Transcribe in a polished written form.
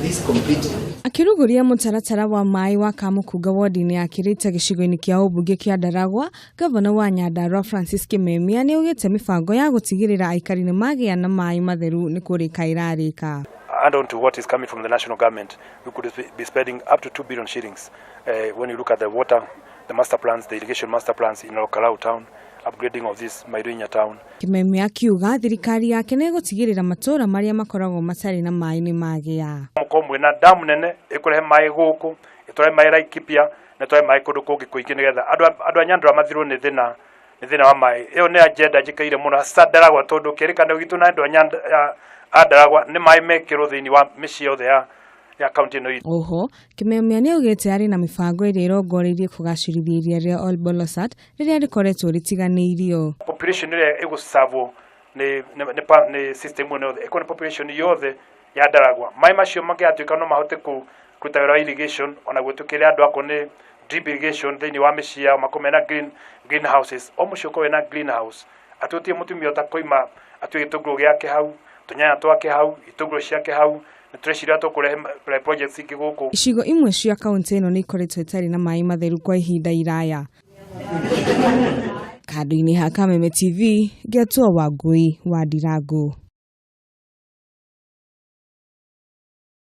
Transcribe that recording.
this completely. Akiruguria mutaratara wa maaĩ wa Kamukunga wodi-inĩ ya Kirite gĩcigo-inĩ kĩa ũmbunge kĩa Ndaragwa, Gavana wa Nyandarua Francis Kameme nĩ augĩte mibango ya gutigirira aikari nĩ magĩa na maaĩ matheru nĩ kũrĩka irarĩka. And on to what is coming from the national government, we could be spending up to 2 billion shillings when you look at the water, the master plans, the irrigation master plans in Kalau town, upgrading of this Maidunya town. Kameme akiuga thirikari yake nĩ gutigirira matũra marĩa makoragwo matarĩ na maaĩ nĩ magĩa. Mukomwe na damu nene ikurehe maaĩ gũkũ, itore maaĩ Laikipia, na itore maaĩ kũndũ kũngĩ kũingĩ nĩgetha andũ a Nyandarua mathirwo nĩ thĩna wa maaĩ. Ĩyo nĩ agenda njĩkĩire mũno Ndaragwa tondũ kĩrĩkanĩro gitũ na andũ a Ndaragwa nĩ maaĩ mekĩrwo thĩinĩ wa mĩciĩ yothe ya kaunti-ini. Oho, Kameme nĩ augĩte arĩ na mibango ĩrĩa ĩrongoreirie kugacirithia iria rĩa Olbolosat rĩrĩa rĩkoretwo rĩtiganĩirio. Population ĩrĩa ĩgũcavwo nĩ system ĩno yothe, ĩkwo nĩ population yothe ya Ndaragwa. Maaĩ macio mangĩatuĩka no mahote kũruta wĩra wa irrigation, ona gwĩtũkĩria andũ akwo nĩ drip irrigation thĩinĩ wa mĩciĩ yao, makorwo mena greenhouses. O mũciĩ ũkorwo wĩna greenhouse. Atũtie mũtumia ũtakoima atue gĩtũngũrũ gĩake hau, tũnyanya twake hau, itũngũrũ ciake hau. Icigo imwe cia kaunti ĩno nĩ ikoretwo itarĩ na maaĩ matheru kwa ihinda iraya. Kando-inĩ ha Kameme TV, Wangui wa Ndirangu.